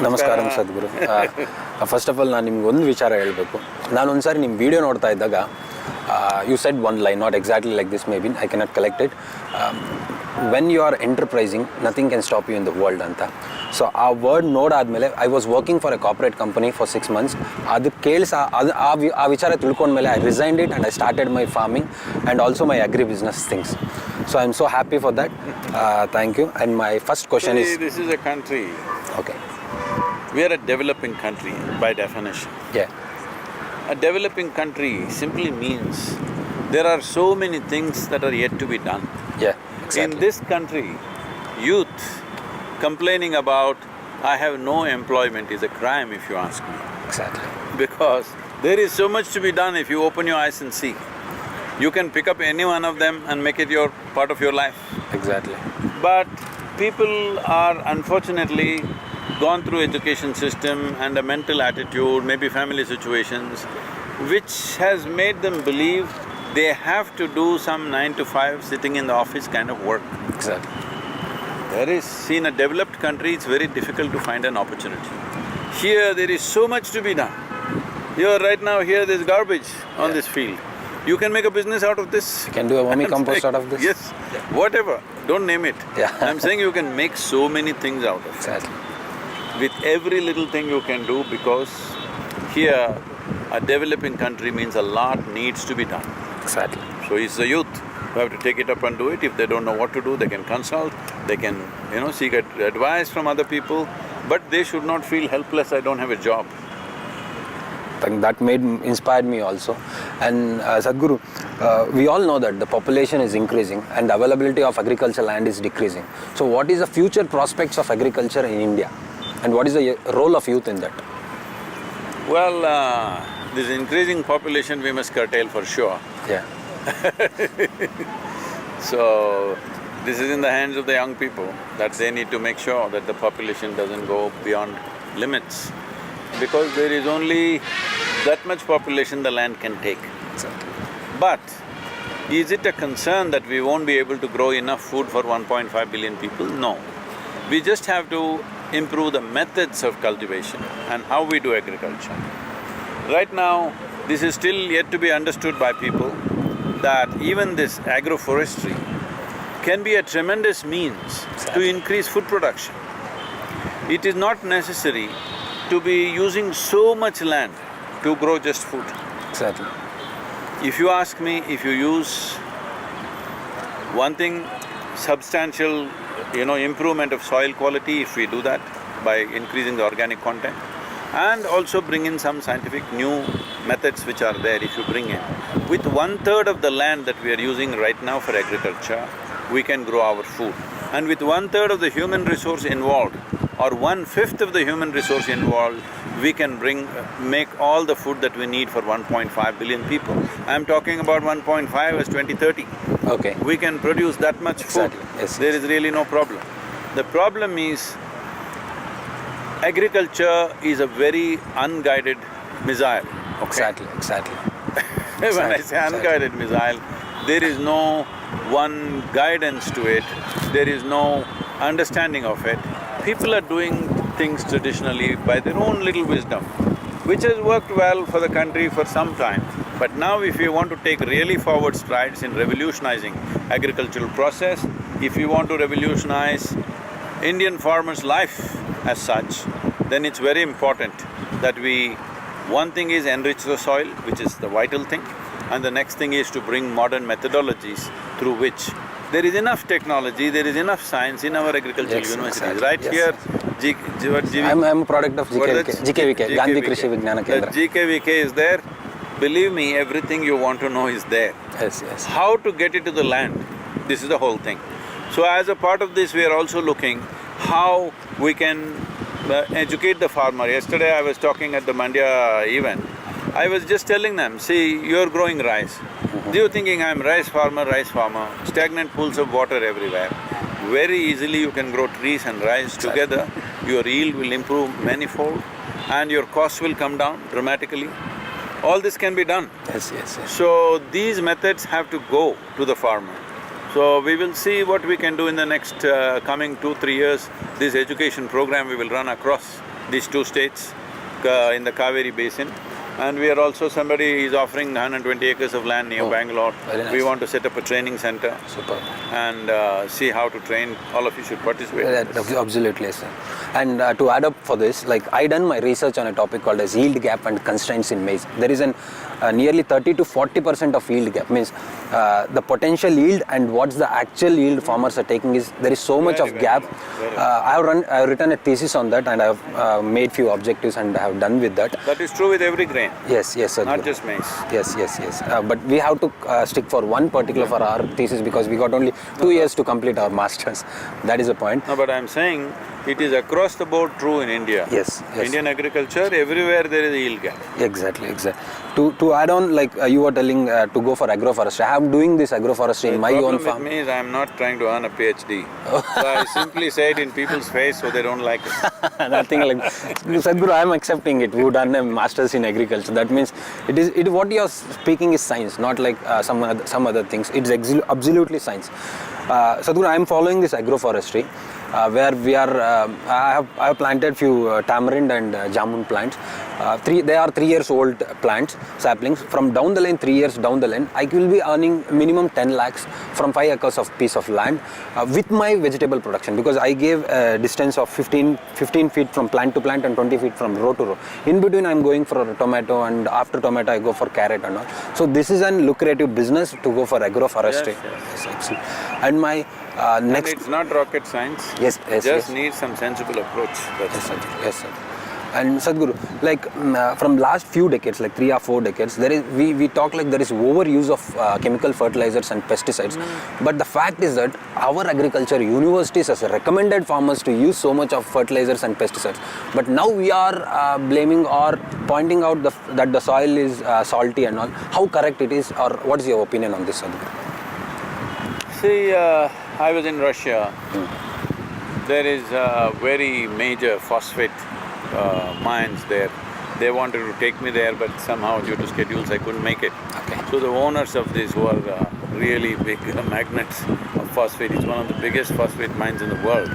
ನಮಸ್ಕಾರ ಸದ್ಗುರು. First of all ನಾನು ನಿಮ್ಗೆ ಒಂದು ವಿಚಾರ ಹೇಳಬೇಕು. ನಾನು ಒಂದು ಸಾರಿ ನಿಮ್ಮ ವಿಡಿಯೋ ನೋಡ್ತಾ ಇದ್ದಾಗ you said one line, not exactly like this, maybe I cannot collect it. When you are enterprising nothing can stop you in the world ಅಂತ. ಸೊ ಆ ವರ್ಡ್ ನೋಡಾದ್ಮೇಲೆ I was working for a corporate company for 6 months. ಅದು ಆ ವಿಚಾರ ತಿಳ್ಕೊಂಡ್ಮೇಲೆ I resigned it and I started my farming and also my agri business things. So I'm so happy for that. Thank you. And my first question is... This is a country. Okay. We are a developing country by definition. Yeah. A developing country simply means there are so many things that are yet to be done. Yeah, exactly. In this country, youth complaining about, I have no employment is a crime if you ask me. Exactly. Because there is so much to be done if you open your eyes and see. You can pick up any one of them and make it your part of your life. Exactly. But people are unfortunately gone through education system and a mental attitude, maybe family situations, which has made them believe they have to do some 9 to 5 sitting in the office kind of work. Exactly. In a developed country, it's very difficult to find an opportunity. Here there is so much to be done. Right now here there's garbage on this field. You can make a business out of this. You can do a vermicompost out of this. Yes, whatever, don't name it. Yeah. I'm saying you can make so many things out of it. Exactly. With every little thing you can do, because here a developing country means a lot needs to be done. Exactly. So it's the youth who have to take it up and do it. If they don't know what to do, they can consult, they can, seek advice from other people, but they should not feel helpless, I don't have a job. That inspired me also. And Sadhguru, we all know that the population is increasing and the availability of agricultural land is decreasing. So what is the future prospects of agriculture in India? And what is the role of youth in that? Well, this increasing population we must curtail for sure. Yeah. So, this is in the hands of the young people, that they need to make sure that the population doesn't go beyond limits. Because there is only that much population the land can take. Exactly. But is it a concern that we won't be able to grow enough food for 1.5 billion people? No. We just have to improve the methods of cultivation and how we do agriculture. Right now, this is still yet to be understood by people that even this agroforestry can be a tremendous means to increase food production. It is not necessary to be using so much land to grow just food. Exactly. If you ask me, if you use one thing, substantial, improvement of soil quality, if we do that by increasing the organic content, and also bring in some scientific new methods which are there, if you bring in, with 1/3 of the land that we are using right now for agriculture, we can grow our food. And with 1/3 of the human resource involved, or 1/5 of the human resource involved, we can make all the food that we need for 1.5 billion people. I'm talking about 1.5 as 2030. Okay. We can produce that much food. Exactly. Yes, There is really no problem. The problem is, agriculture is a very unguided missile. Okay? Exactly. When I say unguided missile, there is no one guidance to it, there is no understanding of it. People are doing things traditionally by their own little wisdom, which has worked well for the country for some time. But now if you want to take really forward strides in revolutionizing agricultural process, if you want to revolutionize Indian farmers' life as such, then it's very important that one thing is enrich the soil, which is the vital thing, and the next thing is to bring modern methodologies through which there is enough technology, there is enough science in our agricultural universities. Exactly. Right here, I'm a product of GKVK, Gandhi Krishi Vignana Kendra. The GKVK is there. Believe me, everything you want to know is there. Yes. How to get it to the land, this is the whole thing. So as a part of this, we are also looking how we can educate the farmer. Yesterday I was talking at the Mandya event. I was just telling them, see, you're growing rice. You're thinking, I'm rice farmer, stagnant pools of water everywhere. Very easily you can grow trees and rice together, your yield will improve manifold and your costs will come down dramatically. All this can be done. Yes. So these methods have to go to the farmer. So we will see what we can do in the next coming 2-3 years. This education program we will run across these two states in the Cauvery basin. And we are also, somebody is offering 120 acres of land near Bangalore. Very nice. We want to set up a training center Super. and see how to train. All of you should participate. Absolutely, sir. And to add up for this, like I done my research on a topic called as yield gap and constraints in maize. There is an nearly 30 to 40% of yield gap. Means the potential yield and what's the actual yield farmers are taking is there is so much of gap. I have written a thesis on that and I have made few objectives and I have done with that. That is true with every grain. Yes, sir. Not just maize. Yes. But we have to stick for one particular for our thesis because we got only 2 years to complete our masters. That is the point. No, but I'm saying it is across the board true in India. Yes. Indian agriculture, everywhere there is a yield gap. Exactly. To add on, like you were telling to go for agroforestry. I am doing this agroforestry in my own The problem farm. with me is I'm not trying to earn a PhD. So I simply say it in people's face so they don't like it. Nothing like Sadhguru, I am accepting it. We've done a masters in agriculture. That means it what you are speaking is science, not like some other things. It's absolutely science. Sadhguru, I am following this agroforestry. Where we are, I have planted few tamarind and jamun plants. They are 3 years old plants, saplings. From down the line, 3 years down the line, I will be earning minimum 10 lakhs from 5 acres of piece of land with my vegetable production because I gave a distance of 15 feet from plant to plant and 20 feet from row to row. In between, I am going for a tomato and after tomato, I go for carrot and all. So this is an lucrative business to go for agroforestry. Yes. And my next... And it's not rocket science. Yes. Just need some sensible approach. Yes, sir. And Sadhguru, like from last few decades, like 3 or 4 decades, there is we talk like there is overuse of chemical fertilizers and pesticides. But the fact is that our agriculture universities has recommended farmers to use so much of fertilizers and pesticides. But now we are blaming or pointing out that the soil is salty and all. How correct it is, or what is your opinion on this, Sadhguru? See, I was in Russia. There is a very major phosphate mines there. They wanted to take me there, but somehow due to schedules I couldn't make it. Okay. So the owners of this were really big magnets of phosphate. It's one of the biggest phosphate mines in the world.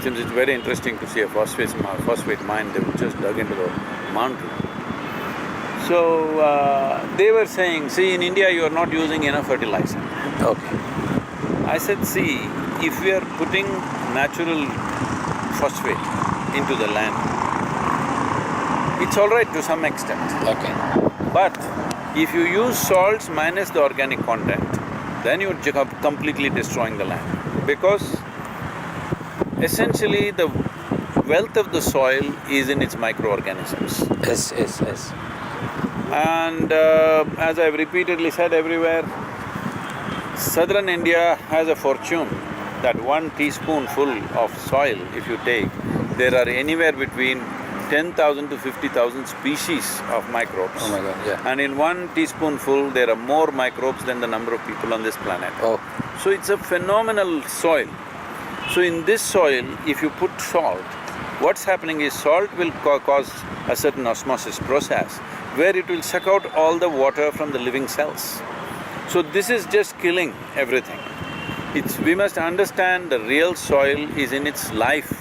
Since it's very interesting to see a phosphate mine, they were just dug into the mountain. So they were saying, see, in India you are not using enough fertilizer. Okay. I said, see, if we are putting natural phosphate into the land, it's all right to some extent. Okay. But if you use salts minus the organic content, then you're completely destroying the land. Because essentially the wealth of the soil is in its microorganisms. Yes. And as I've repeatedly said everywhere, southern India has a fortune that 1 teaspoonful of soil, if you take, there are anywhere between 10,000 to 50,000 species of microbes. Oh my God, yeah. And in 1 teaspoonful, there are more microbes than the number of people on this planet. Oh. So it's a phenomenal soil. So in this soil, if you put salt, what's happening is salt will cause a certain osmosis process where it will suck out all the water from the living cells. So this is just killing everything. We must understand the real soil is in its life,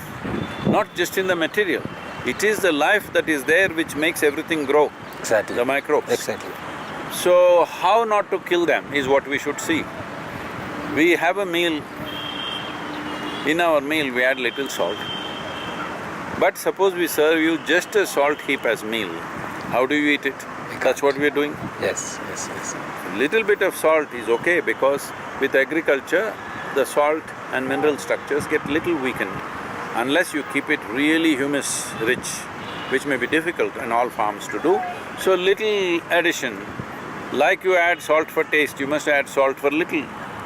not just in the material. It is the life that is there which makes everything grow. Exactly. The microbes. Exactly. So how not to kill them is what we should see. We have a meal, in our meal we add little salt. But suppose we serve you just a salt heap as meal, how do you eat it? That's what we are doing. Yes. Little bit of salt is okay because with agriculture, the salt and mineral structures get little weakened unless you keep it really humus-rich, which may be difficult in all farms to do. So little addition, like you add salt for taste, you must add salt for little,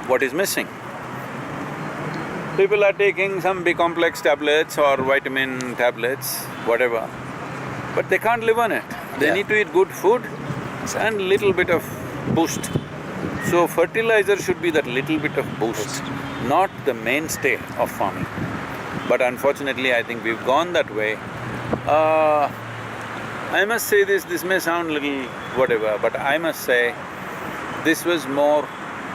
what is missing. People are taking some B-complex tablets or vitamin tablets, whatever, but they can't live on it. They need to eat good food and little bit of boost. So fertilizer should be that little bit of boost, not the mainstay of farming. But unfortunately, I think we've gone that way. I must say this may sound little whatever, but I must say this was more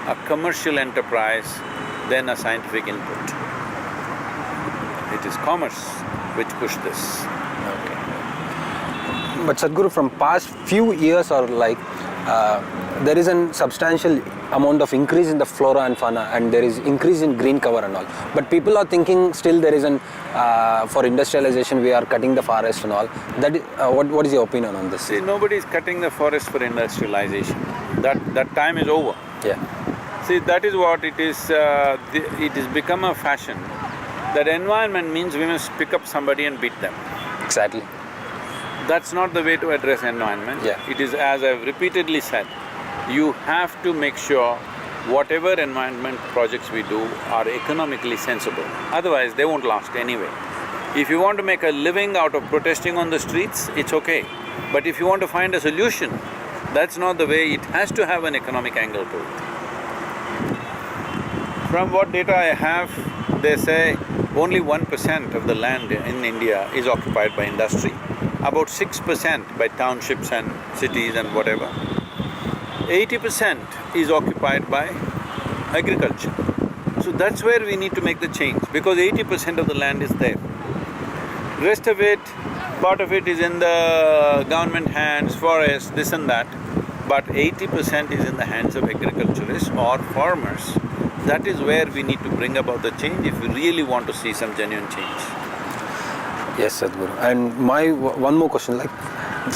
a commercial enterprise than a scientific input. It is commerce which pushed this. But Sadhguru, from past few years or like, there is a substantial amount of increase in the flora and fauna, and there is increase in green cover and all. But people are thinking still there is an for industrialization we are cutting the forest and all. That what is your opinion on this? See, nobody is cutting the forest for industrialization. That time is over. Yeah. See, that is what it is. It has become a fashion. That environment means we must pick up somebody and beat them. Exactly. That's not the way to address environment. Yeah. It is, as I've repeatedly said, you have to make sure whatever environment projects we do are economically sensible. Otherwise, they won't last anyway. If you want to make a living out of protesting on the streets, it's okay. But if you want to find a solution, that's not the way. It has to have an economic angle to it. From what data I have, they say only 1% of the land in India is occupied by industry, about 6% by townships and cities and whatever. 80% is occupied by agriculture. So that's where we need to make the change, because 80% of the land is there. Rest of it, part of it is in the government hands, forests, this and that, but 80% is in the hands of agriculturists or farmers. That is where we need to bring about the change if we really want to see some genuine change. Yes, Sadhguru. And my one more question, like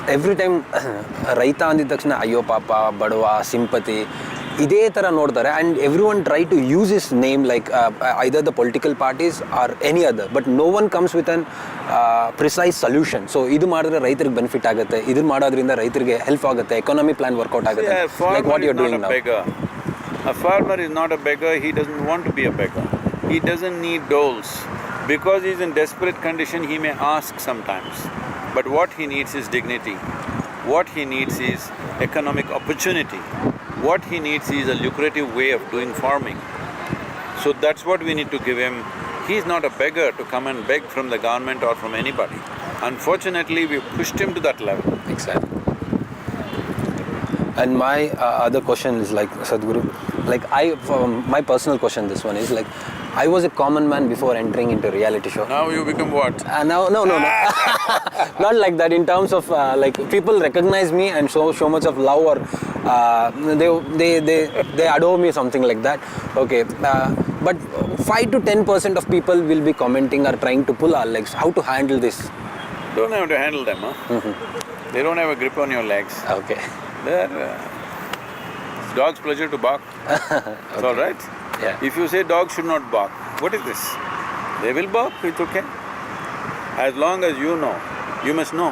every time Raita andid takshana ayyo papa, badwa, sympathy, iದೇ ಥರ ನೋಡ್ತಾರೆ, and everyone try to use his name like either the political parties or any other, but no one comes with an precise solution. So ಇದು ಮಾಡಿದ್ರೆ ರೈತರಿಗೆ benefit ಆಗುತ್ತೆ, ಇದು ಮಾಡೋದ್ರಿಂದ ರೈತರಿಗೆ help ಆಗುತ್ತೆ, ಎಕಾನಮಿ ಪ್ಲಾನ್ ವರ್ಕೌಟ್ ಆಗುತ್ತೆ, like what you're doing now. A farmer is not a beggar, he doesn't want to be a beggar. He doesn't need doles. Because he's in desperate condition, he may ask sometimes. But what he needs is dignity. What he needs is economic opportunity. What he needs is a lucrative way of doing farming. So that's what we need to give him. He's not a beggar to come and beg from the government or from anybody. Unfortunately, we've pushed him to that level. Exactly. And my other question is like, Sadhguru, like my personal question, this one is like, I was a common man before entering into reality show. Now you become what? No. Not like that, in terms of like people recognize me and show much of love, or they adore me, something like that. Okay, but 5 to 10% of people will be commenting or trying to pull our legs. How to handle this? Don't have to handle them, huh? They don't have a grip on your legs. Okay. It's dog's pleasure to bark. It's all right. Yeah. If you say dogs should not bark, what is this? They will bark, it's okay. As long as you know, you must know.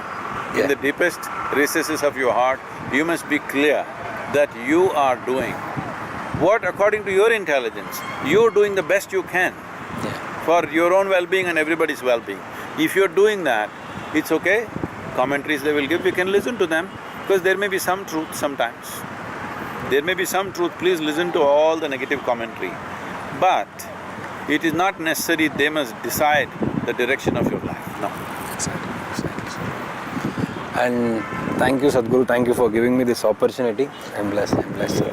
In the deepest recesses of your heart, you must be clear that you are doing what, according to your intelligence, you're doing the best you can for your own well-being and everybody's well-being. If you're doing that, it's okay. Commentaries they will give, you can listen to them, because there may be some truth sometimes. There may be some truth, please listen to all the negative commentary. But it is not necessary they must decide the direction of your life, no. Exactly. And thank you, Sadhguru, thank you for giving me this opportunity. I'm blessed, sir.